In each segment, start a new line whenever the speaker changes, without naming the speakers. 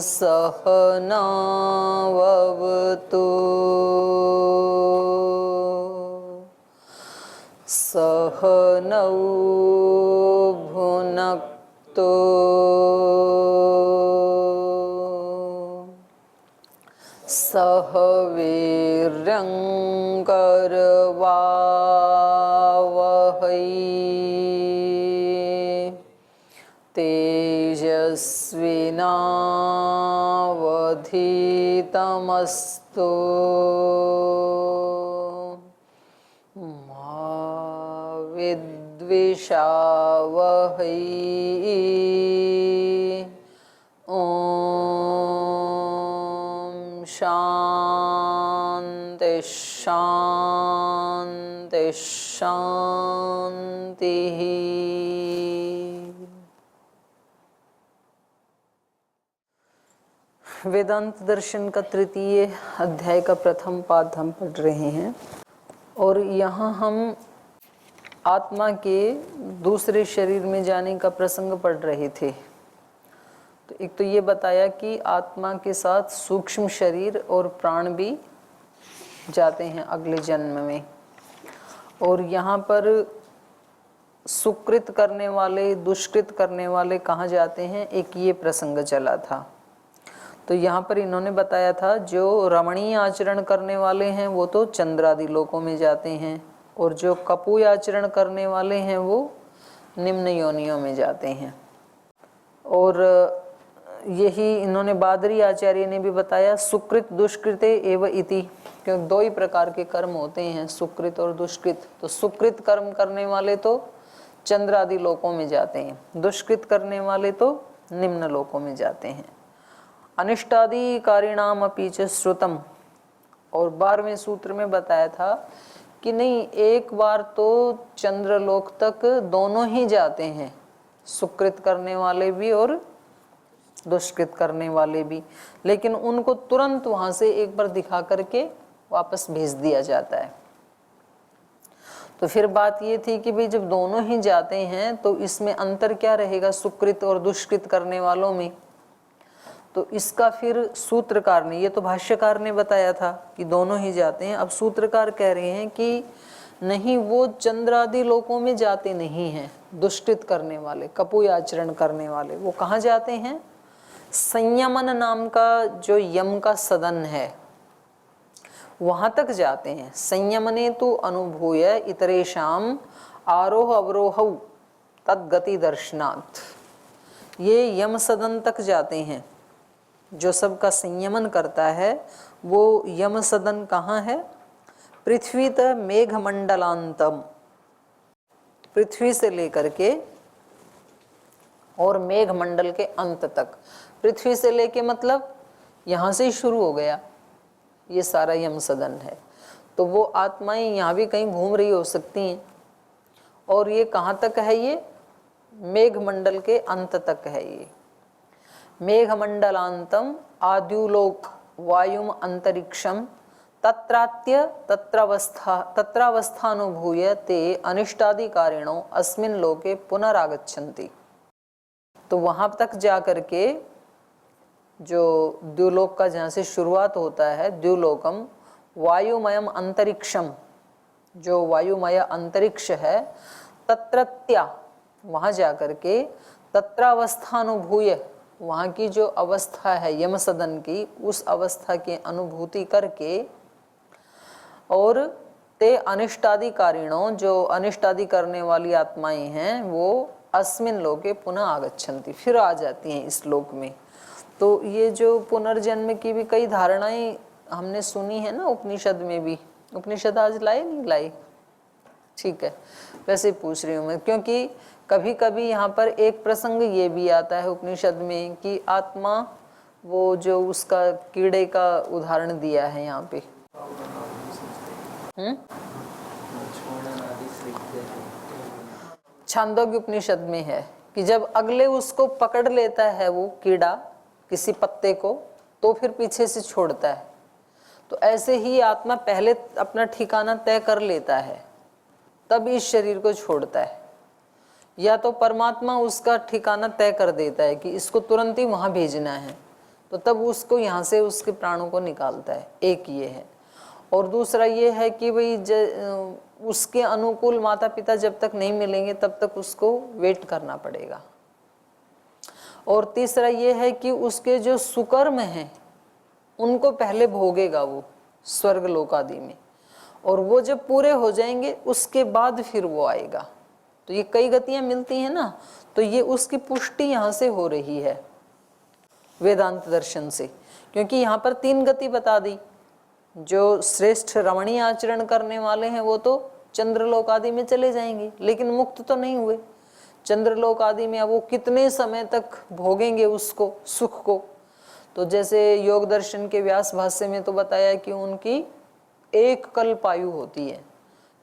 सहनाववतु सहनौ भुनक्तु सह वीर्यं करवावहै तेजस्विनावधीतमस्तु मा विद्विषावहै। शांति शांति शांति। वेदांत दर्शन का तृतीय अध्याय का प्रथम पाठ हम पढ़ रहे हैं और यहाँ हम आत्मा के दूसरे शरीर में जाने का प्रसंग पढ़ रहे थे। तो एक तो ये बताया कि आत्मा के साथ सूक्ष्म शरीर और प्राण भी जाते हैं अगले जन्म में, और यहाँ पर सुकृत करने वाले दुष्कृत करने वाले कहाँ जाते हैं, एक ये प्रसंग चला था। तो यहाँ पर इन्होंने बताया था जो रमणीय आचरण करने वाले हैं वो तो चंद्रादि लोकों में जाते हैं, और जो कपूय आचरण करने वाले हैं वो निम्न योनियों में जाते हैं। और यही इन्होंने बादरी आचार्य ने भी बताया, सुकृत दुष्कृते एव इति, क्योंकि दो ही प्रकार के कर्म होते हैं, सुकृत और दुष्कृत। तो सुकृत कर्म करने वाले तो चंद्र आदि लोकों में जाते हैं, दुष्कृत करने वाले तो निम्न लोकों में जाते हैं। अनिष्टादि कारिणाम अपि च श्रुतम, और 12वें सूत्र में बताया था कि नहीं, एक बार तो चंद्रलोक तक दोनों ही जाते हैं, सुकृत करने वाले भी और दुष्कृत करने वाले भी, लेकिन उनको तुरंत वहां से एक बार दिखा करके वापस भेज दिया जाता है। तो फिर बात ये थी कि भाई जब दोनों ही जाते हैं तो इसमें अंतर क्या रहेगा सुकृत और दुष्कृत करने वालों में। तो इसका फिर सूत्रकार ने, ये तो भाष्यकार ने बताया था कि दोनों ही जाते हैं, अब सूत्रकार कह रहे हैं कि नहीं, वो चंद्र आदि लोकों में जाते नहीं हैं। दुष्कृत करने वाले, कपूय आचरण करने वाले, वो कहाँ जाते हैं, संयमन नाम का जो यम का सदन है वहां तक जाते हैं। संयमने तु अनुभूय इतरेषाम आरोह अवरोह तद्गति दर्शनात्, ये यम सदन तक जाते हैं। जो सबका संयमन करता है वो यम सदन कहाँ है, पृथ्वीत मेघमंडलांतम, पृथ्वी से लेकर के और मेघमंडल के अंत तक। पृथ्वी से लेके मतलब यहाँ से ही शुरू हो गया, ये सारा यम सदन है। तो वो आत्माएं यहाँ भी कहीं घूम रही हो सकती हैं, और ये कहाँ तक है, ये मेघमंडल के अंत तक है। ये मेघमंडलांतम आद्युलोक वायुम अंतरिक्षम तत्रात्य तत्रावस्थानुभूय ते अनिष्टादिकारिणो अस्मिन् लोके पुनरागच्छन्ति। तो वहां तक जा करके जो द्युलोक का जहाँ से शुरुआत होता है, द्युलोकम वायुमयम अंतरिक्षम, जो वायुमय अंतरिक्ष है, तत्रत्या, वहाँ जा करके तत्रावस्थानुभूय, वहाँ की जो अवस्था है यम सदन की, उस अवस्था की अनुभूति करके, और ते अनिष्टादिकारिणों, जो अनिष्टादि करने वाली आत्माएं हैं, वो अस्मिन लोके पुनः आगच्छन्ति, फिर आ जाती हैं इस लोक में। तो ये जो पुनर्जन्म की भी कई धारणाएं हमने सुनी है ना उपनिषद में भी। उपनिषद आज लाए नहीं लाए, ठीक है, वैसे पूछ रही हूँ मैं, क्योंकि कभी कभी यहाँ पर एक प्रसंग ये भी आता है उपनिषद में कि आत्मा, वो जो उसका कीड़े का उदाहरण दिया है यहाँ पे, छांदोग्य उपनिषद में है कि जब अगले उसको पकड़ लेता है वो कीड़ा किसी पत्ते को, तो फिर पीछे से छोड़ता है। तो ऐसे ही आत्मा पहले अपना ठिकाना तय कर लेता है, तब इस शरीर को छोड़ता है, या तो परमात्मा उसका ठिकाना तय कर देता है कि इसको तुरंत ही वहां भेजना है, तो तब उसको यहाँ से उसके प्राणों को निकालता है। एक ये है। और दूसरा ये है कि भाई उसके अनुकूल माता पिता जब तक नहीं मिलेंगे तब तक उसको वेट करना पड़ेगा। और तीसरा ये है कि उसके जो सुकर्म हैं उनको पहले भोगेगा वो स्वर्ग लोक आदि में, और वो जब पूरे हो जाएंगे उसके बाद फिर वो आएगा। तो ये कई गतियां मिलती हैं ना, तो ये उसकी पुष्टि यहाँ से हो रही है वेदांत दर्शन से, क्योंकि यहाँ पर 3 गति बता दी। जो श्रेष्ठ रमणीय आचरण करने वाले हैं वो तो चंद्रलोक आदि में चले जाएंगे, लेकिन मुक्त तो नहीं हुए। चंद्रलोक आदि में अब वो कितने समय तक भोगेंगे उसको, सुख को। तो जैसे योग दर्शन के व्यास भाष्य में तो बताया कि उनकी 1 कल्प आयु होती है,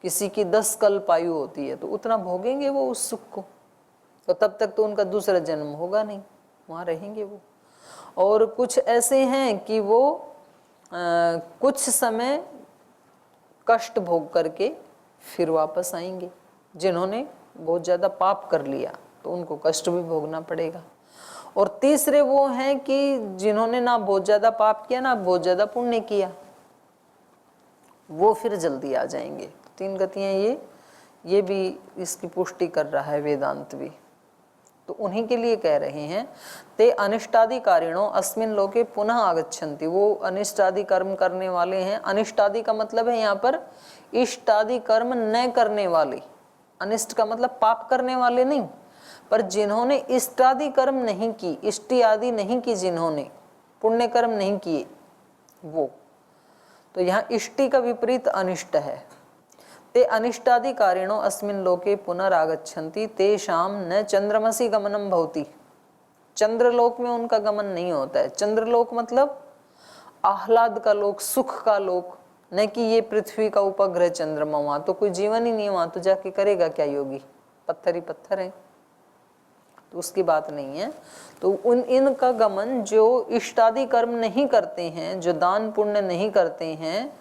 किसी की 10 कल्प आयु होती है, तो उतना भोगेंगे वो उस सुख को। तो तब तक तो उनका दूसरा जन्म होगा नहीं, वहाँ रहेंगे वो। और कुछ ऐसे हैं कि वो कुछ समय कष्ट भोग करके फिर वापस आएंगे। जिन्होंने बहुत ज़्यादा पाप कर लिया तो उनको कष्ट भी भोगना पड़ेगा। और तीसरे वो हैं कि जिन्होंने ना बहुत ज़्यादा पाप किया ना बहुत ज़्यादा पुण्य किया, वो फिर जल्दी आ जाएंगे। 3 गतियाँ ये भी इसकी पुष्टि कर रहा है वेदांत भी। तो उन्हीं के लिए कह रहे हैं ते अनिष्टादिकारिणो अस्मिन लोके पुनः आगच्छन्ति। वो अनिष्टादि कर्म करने वाले हैं। अनिष्टादि का मतलब है यहाँ पर इष्टादि कर्म न करने वाले। अनिष्ट का मतलब पाप करने वाले नहीं, पर जिन्होंने इष्टादि कर्म नहीं की, इष्टि आदि नहीं की, जिन्होंने पुण्य कर्म नहीं किए वो। तो यहाँ इष्टि का विपरीत अनिष्ट है। ते अनिष्टादिकारिणो अस्मिन लोके पुनरागच्छन्ति तेषां न चंद्रमसि गमनम भवति। चंद्रलोक में उनका गमन नहीं होता है। चंद्रलोक मतलब आह्लाद का लोक, सुख का लोक, न कि ये पृथ्वी का उपग्रह चंद्रमा। वहां तो कोई जीवन ही नहीं है, वहां तो जाके करेगा क्या योगी, पत्थर ही पत्थर है, तो उसकी बात नहीं है। तो इनका गमन जो इष्टादि कर्म नहीं करते हैं, जो दान पुण्य नहीं करते हैं,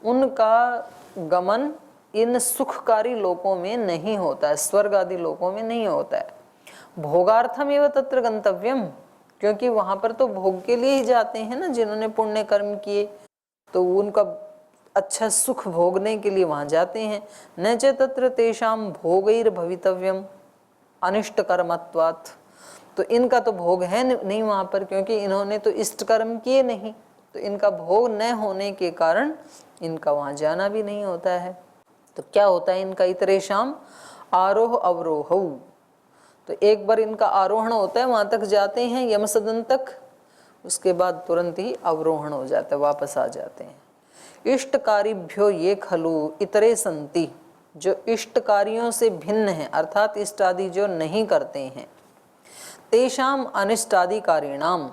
उनका गमन इन सुखकारी लोकों में नहीं होता है, स्वर्ग आदि लोकों में नहीं होता है। भोगार्थम एवं तत्र गंतव्यम, क्योंकि वहां पर तो भोग के लिए ही जाते हैं ना जिन्होंने पुण्य कर्म किए, तो उनका अच्छा सुख भोगने के लिए वहां जाते हैं। न च तत्र तेषाम भोगैर भवितव्यम अनिष्ट कर्मत्वात्। तो इनका तो भोग है नहीं वहां पर, क्योंकि इन्होंने तो इष्ट कर्म किए नहीं, तो इनका भोग न होने के कारण इनका वहां जाना भी नहीं होता है। तो क्या होता है इनका इतरेशाम आरोह अवरोह। तो एक बार इनका आरोहण होता है, वहां तक जाते हैं यम सदन तक, उसके बाद तुरंत ही अवरोहण हो जाता है, वापस आ जाते हैं। इष्टकारिभ्यो ये खलु इतरे संति, जो इष्टकारियों से भिन्न है, अर्थात इष्ट आदि जो नहीं करते हैं, तेषाम अनिष्टादिकारिणाम,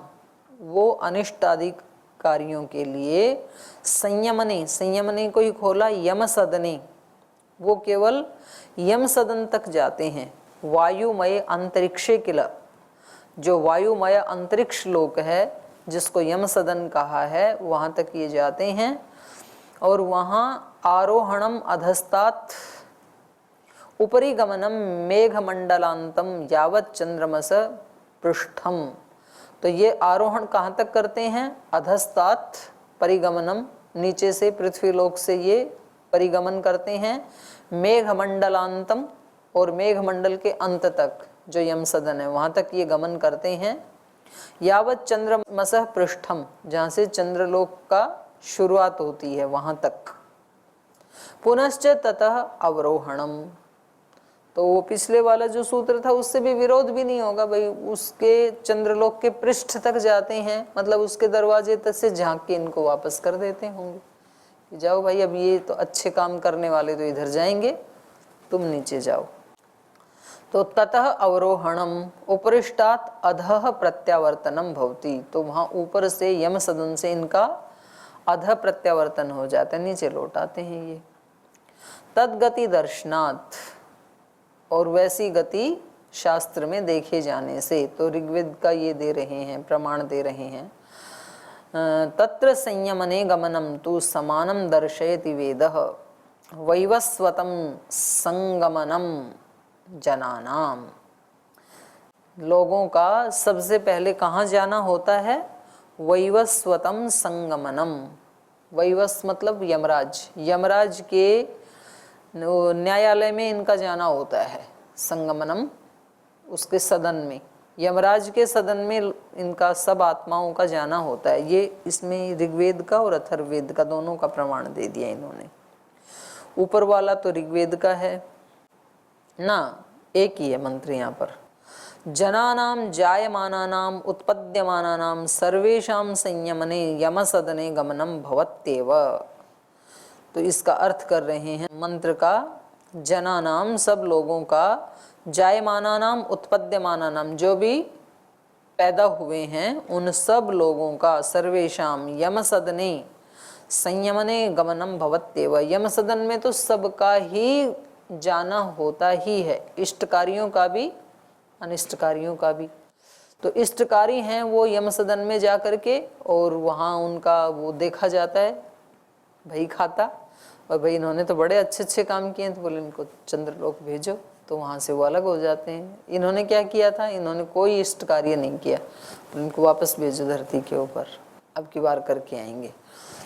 वो अनिष्टादिकारियों के लिए संयमने, संयमने को ही खोला यम सदने, वो केवल यम सदन तक जाते हैं। वायुमय अंतरिक्षे किला, जो वायुमय अंतरिक्ष लोक है जिसको यम सदन कहा है, वहां तक ये जाते हैं। और वहां आरोहणम अधस्तात् उपरि गमनम मेघमंडलांतम यावत चंद्रमस पृष्ठम। तो ये आरोहण कहाँ तक करते हैं? अधस्तात् परिगमनम, नीचे से पृथ्वी लोक से ये परिगमन करते हैं, मेघमंडलांतम, और मेघमंडल के अंत तक जो यम सदन है वहां तक ये गमन करते हैं। यावत चंद्रमसः पृष्ठम, जहाँ से चंद्रलोक का शुरुआत होती है वहां तक। पुनश्च ततः अवरोहणम, तो वो पिछले वाला जो सूत्र था उससे भी विरोध भी नहीं होगा भाई, उसके चंद्रलोक के पृष्ठ तक जाते हैं, मतलब उसके दरवाजे तक से झांक के इनको वापस कर देते होंगे कि जाओ भाई, अब ये तो अच्छे काम करने वाले तो इधर जाएंगे, तुम नीचे जाओ। तो ततः अवरोहणम उपरिष्टात् अधः प्रत्यावर्तनम भवति, तो वहां ऊपर से यम सदन से इनका अधः प्रत्यावर्तन हो जाता है, नीचे लौट आते हैं ये। तद्गति दर्शनात्, और वैसी गति शास्त्र में देखे जाने से, तो ऋग्वेद का ये दे रहे हैं, प्रमाण दे रहे हैं। तत्र संयमने गमनम तु समानम दर्शयति वेदः वैवस्वतम संगमनम जनानाम। लोगों का सबसे पहले कहाँ जाना होता है? वैवस्वतम संगमनम। वैवस मतलब यमराज, यमराज के न्यायालय में इनका जाना होता है। संगमनम उसके सदन में, यमराज के सदन में इनका सब आत्माओं का जाना होता है। ये इसमें ऋग्वेद का और अथर्ववेद का दोनों का प्रमाण दे दिया इन्होंने। ऊपर वाला तो ऋग्वेद का है ना, एक ही है मंत्र यहाँ पर। जनानाम जायमानानाम उत्पद्यमानानाम सर्वेषां संयमने यमसदने गमनम भवत्येव। तो इसका अर्थ कर रहे हैं मंत्र का, जनानाम सब लोगों का, जायमानानाम उत्पद्यमानानाम जो भी पैदा हुए हैं उन सब लोगों का, सर्वेषाम यमसदने संयमने गमनम भवत्येव। यमसदन में तो सबका ही जाना होता ही है, इष्टकारियों का भी अनिष्टकारियों का भी। तो इष्टकारी हैं वो यमसदन में जा करके और वहाँ उनका वो देखा जाता है भाई खाता, और भाई इन्होंने तो बड़े अच्छे अच्छे काम किए हैं तो बोले इनको चंद्रलोक भेजो, तो वहाँ से वो अलग हो जाते हैं। इन्होंने क्या किया था, इन्होंने कोई इष्ट कार्य नहीं किया, तो इनको वापस भेजो धरती के ऊपर, अब की बार करके आएंगे।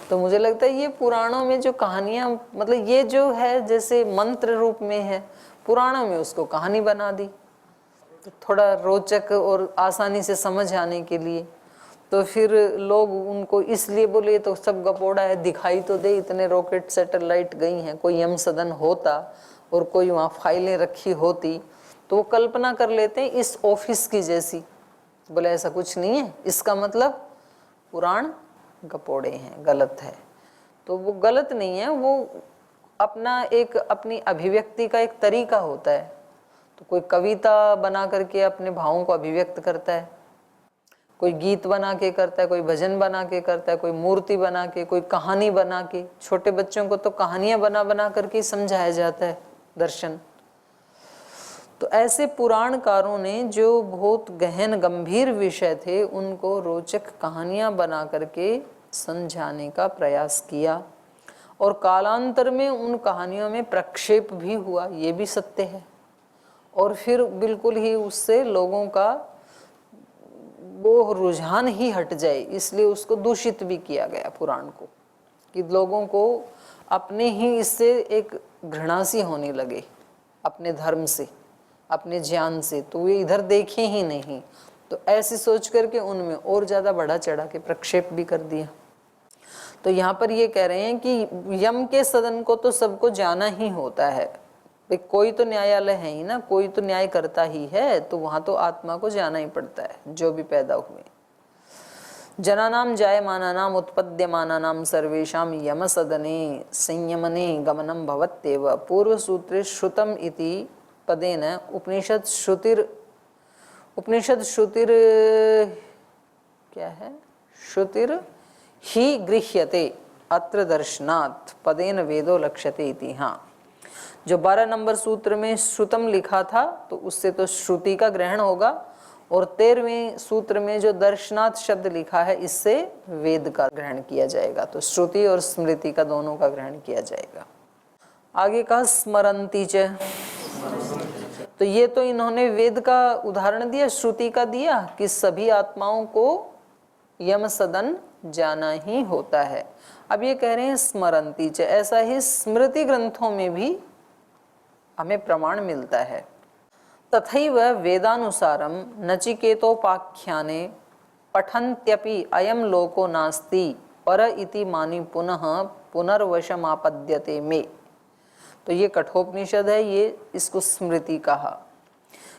तो मुझे लगता है ये पुराणों में जो कहानियाँ, मतलब ये जो है जैसे मंत्र रूप में है, पुराणों में उसको कहानी बना दी तो थोड़ा रोचक और आसानी से समझ आने के लिए। तो फिर लोग उनको इसलिए बोले तो सब गपोड़ा है, दिखाई तो दे, इतने रॉकेट सैटेलाइट गई हैं, कोई यम सदन होता और कोई वहाँ फाइलें रखी होती तो वो कल्पना कर लेते हैं इस ऑफिस की जैसी। बोले ऐसा कुछ नहीं है, इसका मतलब पुराण गपोड़े हैं, गलत है। तो वो गलत नहीं है, वो अपना एक अपनी अभिव्यक्ति का एक तरीका होता है। तो कोई कविता बना करके अपने भावों को अभिव्यक्त करता है, कोई गीत बना के करता है, कोई भजन बना के करता है, कोई मूर्ति बना के, कोई कहानी बना के। छोटे बच्चों को तो कहानियां बना बना करके समझाया जाता है दर्शन। तो ऐसे पुराणकारों ने जो बहुत गहन गंभीर विषय थे उनको रोचक कहानियां बना करके समझाने का प्रयास किया, और कालांतर में उन कहानियों में प्रक्षेप भी हुआ, ये भी सत्य है। और फिर बिल्कुल ही उससे लोगों का वो रुझान ही हट जाए, इसलिए उसको दूषित भी किया गया पुराण को, कि लोगों को अपने ही इससे एक घृणा सी होने लगे, अपने धर्म से, अपने ज्ञान से, तो वे इधर देखें ही नहीं। तो ऐसी सोच करके उनमें और ज़्यादा बढ़ा चढ़ा के प्रक्षेप भी कर दिया। तो यहाँ पर ये कह रहे हैं कि यम के सदन को तो सबको जाना ही होता है, कोई तो न्यायालय है ही ना, कोई तो न्याय करता ही है, तो वहां तो आत्मा को जाना ही पड़ता है जो भी पैदा हुए। जनानाम जायमानानाम उत्पद्यमानानाम सर्वेषां यमसदने संयमने गमनम भवत्येव। पूर्व सूत्रे श्रुतम इति पदेन उपनिषद श्रुतिर क्या है, श्रुतिर ही गृह्यते अत्र दर्शनात् पदेन वेदो लक्ष्यते इति। हाँ, जो 12 नंबर सूत्र में श्रुतम लिखा था तो उससे तो श्रुति का ग्रहण होगा, और 13वें सूत्र में जो दर्शनात् शब्द लिखा है इससे वेद का ग्रहण किया जाएगा। तो श्रुति और स्मृति का दोनों का ग्रहण किया जाएगा। आगे कहा स्मरन्ति च, तो ये तो इन्होंने वेद का उदाहरण दिया, श्रुति का दिया कि सभी आत्माओं को यम सदन जाना ही होता है। अब ये कह रहे हैं स्मरन्ति च, ऐसा ही स्मृति ग्रंथों में भी हमें प्रमाण मिलता है। तथैव वेदानुसारम नचिकेतोपाख्याने पठन्त्यपि अयम लोको नास्ति पर इति मानि पुनः पुनर्वशमापद्यते में। तो ये कठोपनिषद है, ये इसको स्मृति कहा।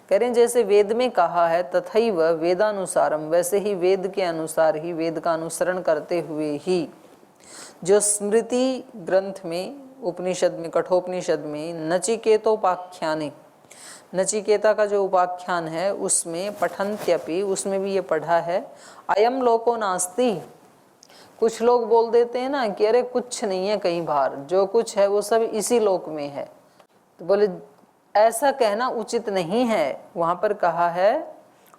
कह रहे हैं जैसे वेद में कहा है तथैव वेदानुसारम, वैसे ही वेद के अनुसार ही, वेद का अनुसरण करते हुए ही जो स्मृति ग्रंथ में, उपनिषद में, कठोपनिषद में नचिकेतोपाख्याने, नचिकेता का जो उपाख्यान है उसमें पठन्त्यपि, उसमें भी ये पढ़ा है अयम लोको नास्ति। कुछ लोग बोल देते हैं ना कि अरे कुछ नहीं है कहीं बाहर, जो कुछ है वो सब इसी लोक में है। तो बोले ऐसा कहना उचित नहीं है। वहां पर कहा है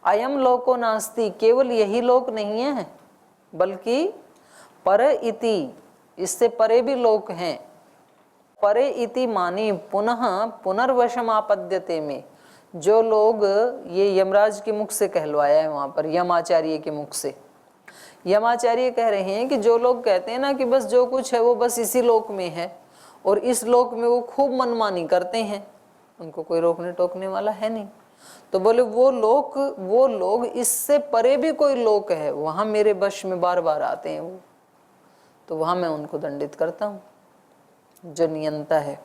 अयम लोको नास्ति, केवल यही लोक नहीं है बल्कि पर इति, इससे परे भी लोक हैं। परे इति मानी पुनः पुनर्वशमापद्यते में, जो लोग, ये यमराज के मुख से कहलवाया है वहां पर, यमाचार्य के मुख से, यमाचार्य कह रहे हैं कि जो लोग कहते हैं ना कि बस जो कुछ है वो बस इसी लोक में है और इस लोक में वो खूब मनमानी करते हैं, उनको कोई रोकने टोकने वाला है नहीं। तो बोले वो लोग इससे परे भी कोई लोक है, वहां मेरे वश में बार बार आते हैं वो, तो वहां मैं उनको दंडित करता हूं, जो नियंता है।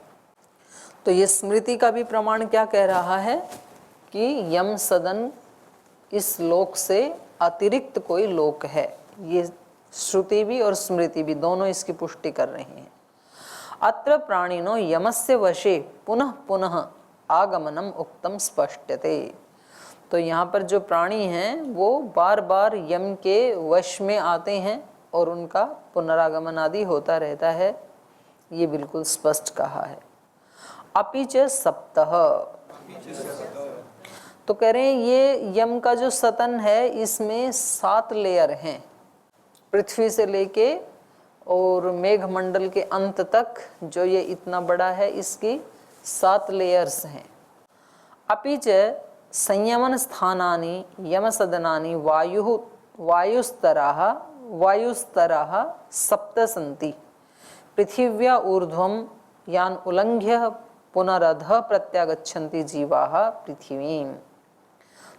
तो ये स्मृति का भी प्रमाण क्या कह रहा है कि यम सदन इस लोक से अतिरिक्त कोई लोक है। ये श्रुति भी और स्मृति भी दोनों इसकी पुष्टि कर रहे हैं। अत्र प्राणिनो यमस्य वशे पुनः पुनः आगमनम उक्तम स्पष्टते। तो यहाँ पर जो प्राणी हैं वो बार बार यम के वश में आते हैं और उनका पुनरागमन आदि होता रहता है, ये बिल्कुल स्पष्ट कहा है। अपि च सप्तः, तो कह रहे हैं ये यम का जो सतन है इसमें 7 लेयर हैं, पृथ्वी से लेके और मेघमंडल के अंत तक जो ये इतना बड़ा है इसकी 7 लेयर्स हैं। अपि च संयमन स्थानानि यम सदनानि वायुस्तराः सप्त सन्ति पृथिव्या ऊर्ध्वं यान उल्लंघ्य पुनरधः प्रत्यागच्छन्ति जीवाः पृथ्वीम्।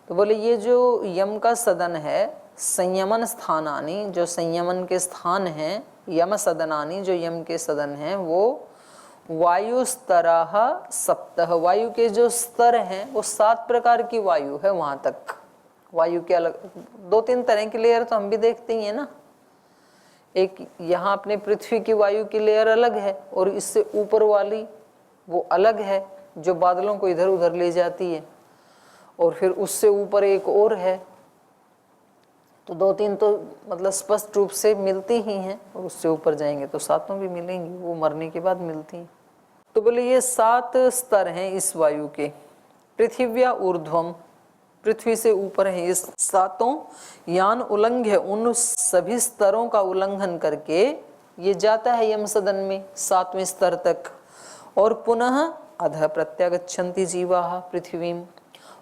तो बोले ये जो यम का सदन है, संयमन स्थानानि जो संयमन के स्थान हैं, यम सदनानि जो यम के सदन हैं, वो वायु स्तराः सप्तः, वायु के जो स्तर हैं वो 7 प्रकार की वायु है। वहां तक वायु के अलग 2-3 तरह की लेयर तो हम भी देखते ही है ना। एक यहाँ अपने पृथ्वी की वायु की लेयर अलग है और इससे ऊपर वाली वो अलग है जो बादलों को इधर उधर ले जाती है, और फिर उससे ऊपर एक और है। तो 2-3 तो मतलब स्पष्ट रूप से मिलती ही हैं, और उससे ऊपर जाएंगे तो 7 भी मिलेंगी, वो मरने के बाद मिलती हैं। तो बोले ये 7 स्तर हैं इस वायु के। पृथिव्या ऊर्ध्वम, पृथ्वी से ऊपर है इस 7 यान उल्लंघ्य, उन सभी स्तरों का उल्लंघन करके ये जाता है यम सदन में 7वें स्तर तक, और पुनः अधः प्रत्यागच्छन्ति जीवाः पृथ्वीम्,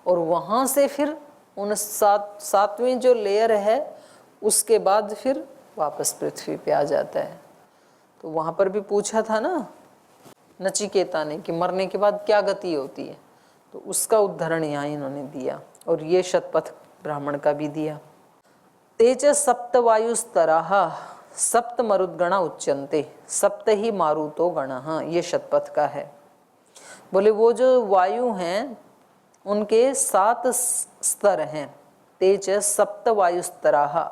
और वहां से फिर उन 7वें जो लेयर है उसके बाद फिर वापस पृथ्वी पे आ जाता है। तो वहां पर भी पूछा था ना नचिकेता ने कि मरने के बाद क्या गति होती है, तो उसका उदाहरण यहाँ इन्होंने दिया, और ये शतपथ ब्राह्मण का भी दिया। तेज सप्त वायुस्तराः सप्त मरुद्गण उच्यन्ते सप्त ही मारुतो गणः, ये शतपथ का है। बोले वो जो वायु हैं उनके 7 स्तर हैं। तेज सप्त वायुस्तराः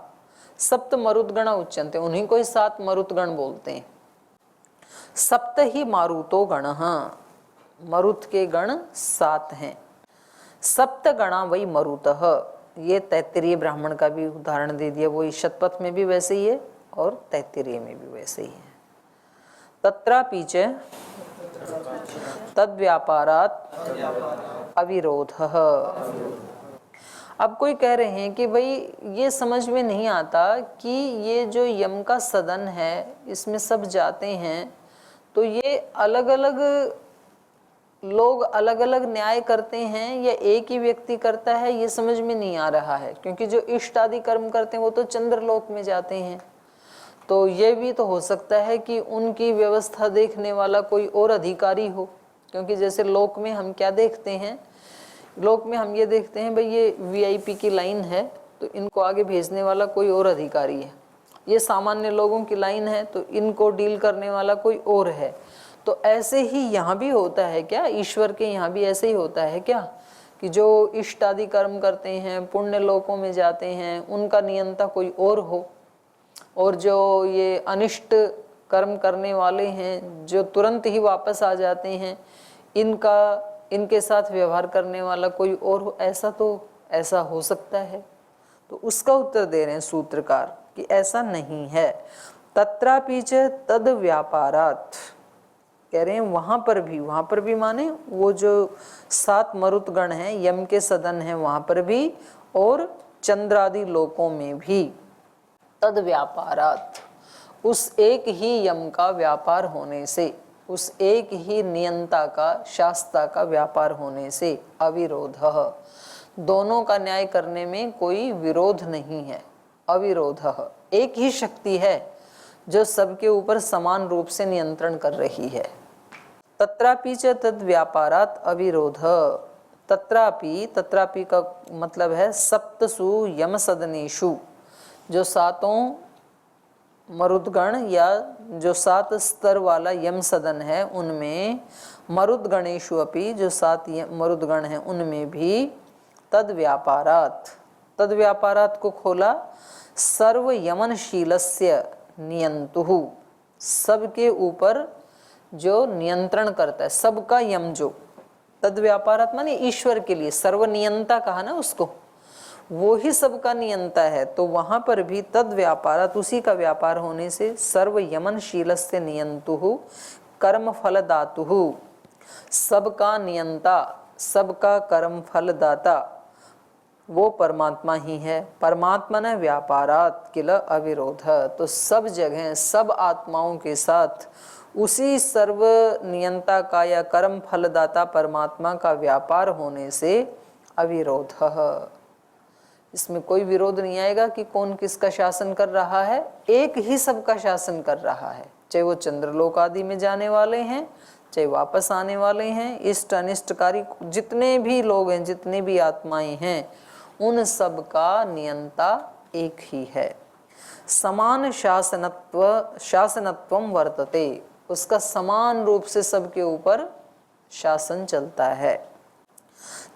सप्त मरुद्गण उच्यन्ते, उन्हीं को ही 7 मरुद्गण बोलते हैं। सप्त ही मारुतो गणः, मरुत के गण 7 हैं। सप्त गणा वही मरुतः, ये तैत्तिरीय ब्राह्मण का भी उदाहरण दे दिया, वो इस शतपथ में भी वैसे ही है और तैत्तिरीय में भी वैसे ही है। तत्रापि च तद्व्यापारात् अविरोधः। अब कोई कह रहे हैं कि भाई ये समझ में नहीं आता कि ये जो यम का सदन है इसमें सब जाते हैं, तो ये अलग अलग लोग अलग अलग न्याय करते हैं या एक ही व्यक्ति करता है, ये समझ में नहीं आ रहा है। क्योंकि जो इष्ट आदि कर्म करते हैं वो तो चंद्रलोक में जाते हैं, तो ये भी तो हो सकता है कि उनकी व्यवस्था देखने वाला कोई और अधिकारी हो। क्योंकि जैसे लोक में हम क्या देखते हैं, लोक में हम ये देखते हैं भाई ये वीआईपी की लाइन है तो इनको आगे भेजने वाला कोई और अधिकारी है, ये सामान्य लोगों की लाइन है तो इनको डील करने वाला कोई और है। तो ऐसे ही यहाँ भी होता है क्या, ईश्वर के यहाँ भी ऐसे ही होता है क्या कि जो इष्ट आदि कर्म करते हैं पुण्य लोकों में जाते हैं उनका नियंता कोई और हो, और जो ये अनिष्ट कर्म करने वाले हैं जो तुरंत ही वापस आ जाते हैं इनके साथ व्यवहार करने वाला कोई और हो। ऐसा हो सकता है। तो उसका उत्तर दे रहे हैं सूत्रकार कि ऐसा नहीं है। तत्रापि च तद व्यापारात्, कह रहे हैं वहां पर भी माने वो जो 7 मरुतगण हैं यम के सदन हैं वहां पर भी, और चंद्रादि लोकों में भी। तद व्यापारात्, उस एक ही यम का व्यापार होने से, उस एक ही नियंता का शास्ता का व्यापार होने से अविरोधः, दोनों का न्याय करने में कोई विरोध नहीं है। अविरोधः, एक ही शक्ति है जो सबके ऊपर समान रूप से नियंत्रण कर रही है। तत्रापि च तद व्यापारात अविरोध, तत्रापि, तत्रापि का मतलब है सप्तसु यम सदनेषु, जो सातों मरुदगण या जो 7 स्तर वाला यम सदन है उनमें, मरुदगणेषु अपि, जो 7 मरुदगण हैं उनमें भी, तद व्यापारात, तद व्यापारात को खोला, सर्व यमनशीलस्य नियंतुः, सबके ऊपर जो नियंत्रण करता है, सबका यम जो, तद व्यापारात माने ईश्वर के लिए, सर्वनियंता कहा ना उसको, वो ही सबका नियंता है। तो वहां पर भी तद व्यापारात, उसी का व्यापार होने से, सर्व यमनशीलस्य नियंतुः कर्म फल दातुः, सबका नियंता, सबका कर्म फल दाता वो परमात्मा ही है। परमात्मा ने व्यापारात किल अविरोध, तो सब जगह सब आत्माओं के साथ उसी सर्व नियंता का या कर्म फलदाता परमात्मा का व्यापार होने से अविरोध, इसमें कोई विरोध नहीं आएगा कि कौन किसका शासन कर रहा है, एक ही सबका शासन कर रहा है। चाहे वो चंद्रलोक आदि में जाने वाले हैं, चाहे वापस आने वाले हैं, इष्ट अनिष्टकारी जितने भी लोग हैं, जितने भी आत्माएं हैं, उन सब का नियंता एक ही है। समान शासनत्वम वर्तते, उसका समान रूप से सबके ऊपर शासन चलता है।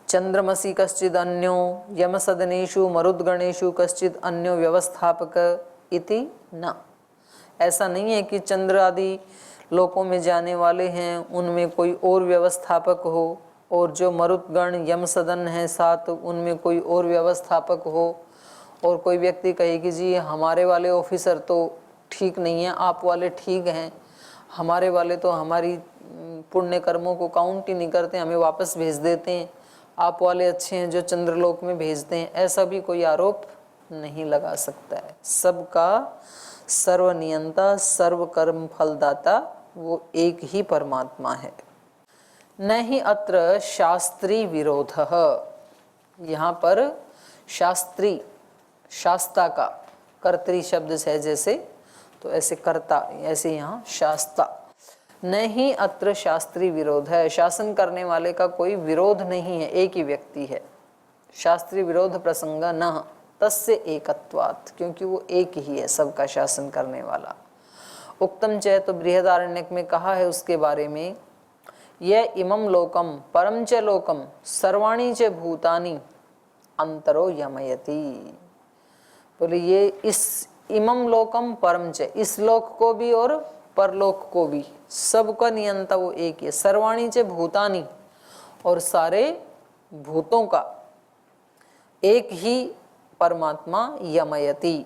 चंद्रमसि कश्चिद अन्यो यमसदनेषु मरुद्गणेषु कश्चिद अन्यो व्यवस्थापक इति न, ऐसा नहीं है कि चंद्र आदि लोकों में जाने वाले हैं उनमें कोई और व्यवस्थापक हो, और जो मरुद्गण यम सदन है 7 उनमें कोई और व्यवस्थापक हो, और कोई व्यक्ति कहे कि जी हमारे वाले ऑफिसर तो ठीक नहीं है, आप वाले ठीक हैं, हमारे वाले तो हमारी पुण्य कर्मों को काउंट ही नहीं करते, हमें वापस भेज देते हैं, आप वाले अच्छे हैं जो चंद्रलोक में भेजते हैं, ऐसा भी कोई आरोप नहीं लगा सकता है। सबका सर्वनियंता सर्व कर्म फलदाता वो एक ही परमात्मा है। न ही अत्र शास्त्री विरोध, यहाँ पर शास्त्री, शास्ता का कर्तरी शब्द है जैसे, तो ऐसे कर्ता, ऐसे यहाँ शास्ता। न ही अत्र शास्त्री विरोध है, शासन करने वाले का कोई विरोध नहीं है, एक ही व्यक्ति है। शास्त्री विरोध प्रसंग न तस्य एकत्वात्, क्योंकि वो एक ही है सबका शासन करने वाला। उक्तम च, तो बृहदारण्यक में कहा है उसके बारे में, यह इमं लोकम परम च लोकम सर्वाणी च भूतानि अंतरो यमयति। बोले ये इस इमं लोकम परम च, इस लोक को भी और परलोक को भी, सबका नियंता वो एक है। सर्वाणी च भूतानि, और सारे भूतों का एक ही परमात्मा यमयति,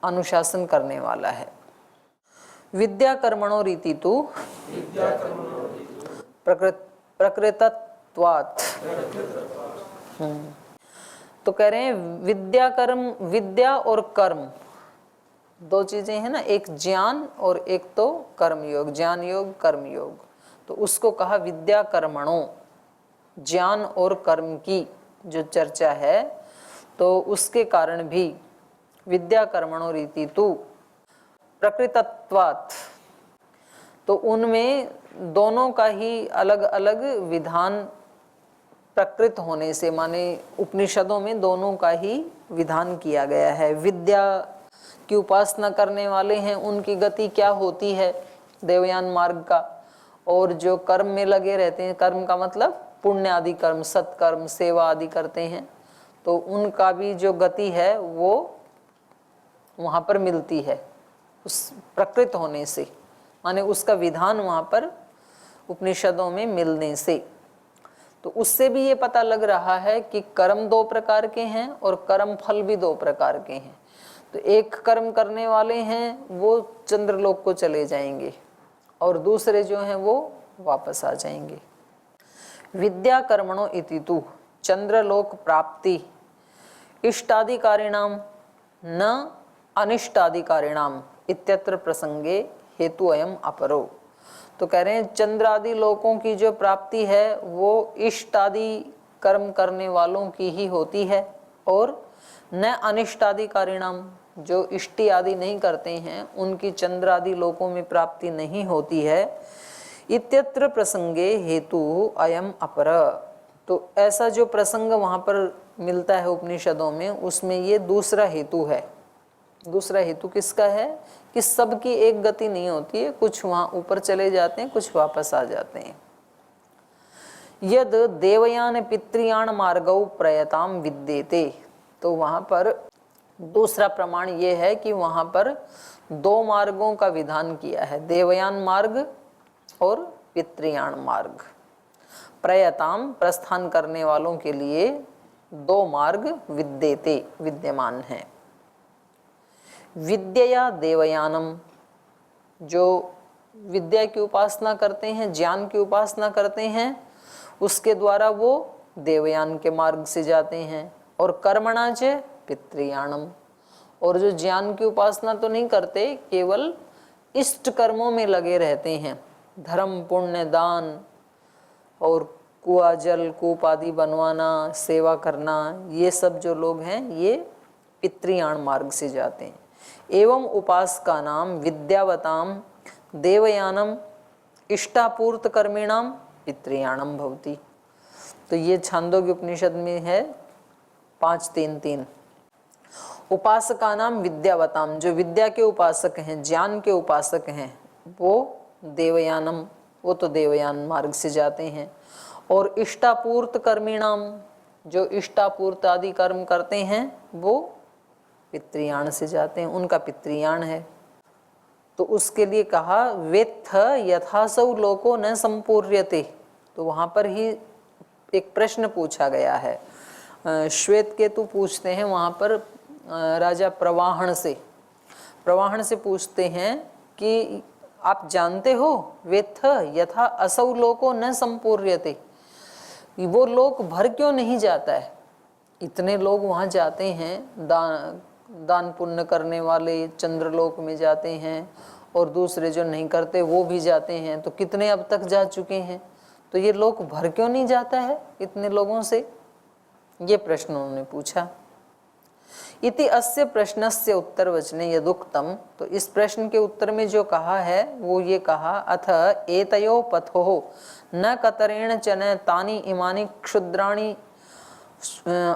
अनुशासन करने वाला है। विद्या कर्मणो रीति तु प्रकृतत्वात्, तो कह रहे हैं विद्या कर्म, विद्या और कर्म दो चीजें हैं ना, एक ज्ञान और एक तो कर्म योग, ज्ञान योग कर्म योग, तो उसको कहा विद्या कर्मणो, ज्ञान और कर्म की जो चर्चा है, तो उसके कारण भी विद्या कर्मणो रीति तु प्रकृतत्वात्, तो उनमें दोनों का ही अलग अलग विधान प्रकृत होने से, माने उपनिषदों में दोनों का ही विधान किया गया है। विद्या की उपासना करने वाले हैं उनकी गति क्या होती है देवयान मार्ग का, और जो कर्म में लगे रहते हैं, कर्म का मतलब पुण्य आदि कर्म, सत्कर्म सेवा आदि करते हैं, तो उनका भी जो गति है वो वहाँ पर मिलती है उस प्रकृत होने से, माने उसका विधान वहाँ पर उपनिषदों में मिलने से। तो उससे भी ये पता लग रहा है कि कर्म 2 प्रकार के हैं और कर्म फल भी 2 प्रकार के हैं। तो एक कर्म करने वाले हैं वो चंद्रलोक को चले जाएंगे, और दूसरे जो हैं वो वापस आ जाएंगे। विद्या कर्मणो इति तु चंद्रलोक प्राप्ति इष्टाधिकारिणाम न अनिष्टाधिकारिणाम इत्यत्र प्रसंगे हेतु अयम अपरो। तो कह रहे हैं चंद्र आदि लोकों की जो प्राप्ति है वो इष्ट आदि कर्म करने वालों की ही होती है, और न अनिष्टाधिकारिणाम, जो इष्टि आदि नहीं करते हैं उनकी चंद्र आदि लोकों में प्राप्ति नहीं होती है। इत्यत्र प्रसंगे हेतु अयम अपर, तो ऐसा जो प्रसंग वहाँ पर मिलता है उपनिषदों में, उसमें ये दूसरा हेतु है। दूसरा हेतु किसका है कि सबकी एक गति नहीं होती है, कुछ वहाँ ऊपर चले जाते हैं, कुछ वापस आ जाते हैं। यद देवयान पितृयान मार्गौ प्रयताम विद्येते, तो वहाँ पर दूसरा प्रमाण ये है कि वहाँ पर दो मार्गों का विधान किया है, देवयान मार्ग और पितृयान मार्ग। प्रयताम प्रस्थान करने वालों के लिए दो मार्ग विद्येते विद्यमान हैं। विद्या देवयानम, जो विद्या की उपासना करते हैं, ज्ञान की उपासना करते हैं, उसके द्वारा वो देवयान के मार्ग से जाते हैं। और कर्मणा च पितृयानम, और जो ज्ञान की उपासना तो नहीं करते, केवल इष्ट कर्मों में लगे रहते हैं, धर्म पुण्य दान और कुआ जल कूप आदि बनवाना, सेवा करना, ये सब जो लोग हैं ये पितृयान मार्ग से जाते हैं। एवं उपासका नाम विद्यावताम देवयानम इष्टापूर्त कर्मिणाम पितृयानम भवति। तो ये छांदोग्य उपनिषद में है 5:3-3। उपासका नाम विद्यावताम, जो विद्या के उपासक हैं, ज्ञान के उपासक हैं, वो देवयानम, वो तो देवयान मार्ग से जाते हैं। और इष्टापूर्त कर्मिणाम, जो इष्टापूर्त आदि कर्म करते हैं, वो पितृयान से जाते हैं, उनका पितृयान है। तो उसके लिए कहा वेत्थ यथासौ लोको न संपूर्यते। तो वहाँ पर ही एक प्रश्न पूछा गया है, श्वेत केतु पूछते हैं वहाँ पर राजा प्रवाहण से पूछते हैं कि आप जानते हो वेत्थ यथा असौ लोको न संपूर्यते, वो लोक भर क्यों नहीं जाता है। इतने लोग वहाँ जाते हैं, दान पुण्य करने वाले चंद्रलोक में जाते हैं, और दूसरे जो नहीं करते वो भी जाते हैं, तो कितने अब तक जा चुके हैं, तो ये लोक भर क्यों नहीं जाता है इतने लोगों से, ये प्रश्न उन्होंने पूछा। इति अस्य प्रश्नस्य उत्तर वचने यदुक्तम, तो इस प्रश्न के उत्तर में जो कहा है वो ये कहा, अथ एतयो पथो न कतरेण चन तानि इमानि क्षुद्राणि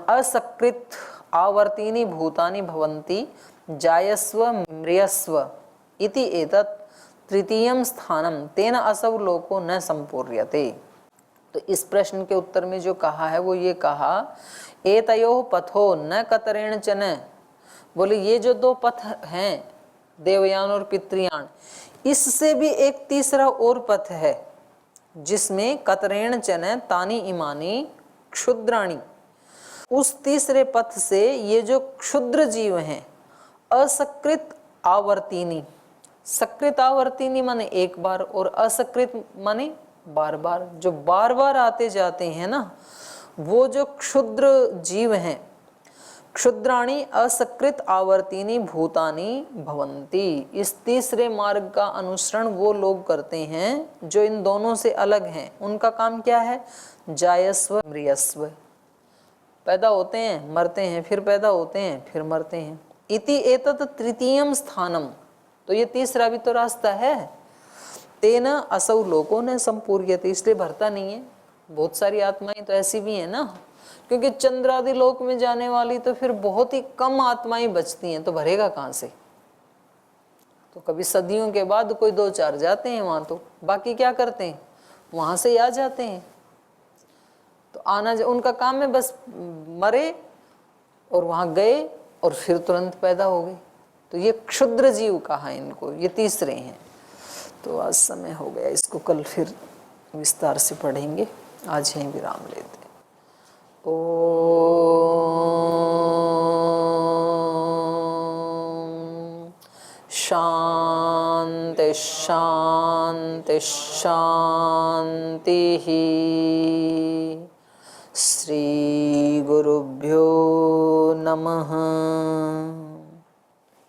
असकृत आवर्तीनि भूतानि भवन्ति जायस्व म्रियस्व इति एतत् तृतीयं स्थानम तेन असौ लोको न संपूर्यते। तो इस प्रश्न के उत्तर में जो कहा है वो ये कहा, एतयो पथो न कतरेण चन, बोले ये जो दो पथ हैं देवयान और पितृयान, इससे भी एक तीसरा और पथ है जिसमें कतरेण चन तानि इमानि क्षुद्राणि, उस तीसरे पथ से ये जो क्षुद्र जीव हैं, असकृत आवर्तीनी, सकृत आवर्तीनी माने एक बार और असकृत माने बार बार, जो बार बार आते जाते हैं ना, वो जो क्षुद्र जीव हैं, क्षुद्राणि असकृत आवर्तीनी भूतानि भवन्ति, इस तीसरे मार्ग का अनुसरण वो लोग करते हैं जो इन दोनों से अलग हैं। उनका काम क्या है, जायस्व म्रियस्व, पैदा होते हैं मरते हैं, फिर पैदा होते हैं फिर मरते हैं। इति एतत् तृतीयम स्थानम, तो ये तीसरा भी तो रास्ता है। तेन असौ लोको न संपूर्यते, इसलिए भरता नहीं है। बहुत सारी आत्माएं तो ऐसी भी हैं ना, क्योंकि चंद्र आदि लोक में जाने वाली तो फिर बहुत ही कम आत्माएं बचती हैं, तो भरेगा कहाँ से। तो कभी सदियों के बाद कोई 2-4 जाते हैं वहां, तो बाकी क्या करते हैं, वहां से ही आ जाते हैं। तो आना उनका काम है, बस मरे और वहां गए और फिर तुरंत पैदा हो गए। तो ये क्षुद्र जीव कहा इनको, ये तीसरे हैं। तो आज समय हो गया, इसको कल फिर विस्तार से पढ़ेंगे। आज यहीं विराम लेते हैं। ओम शांति शांति शांति। श्री गुरुभ्यो नमः।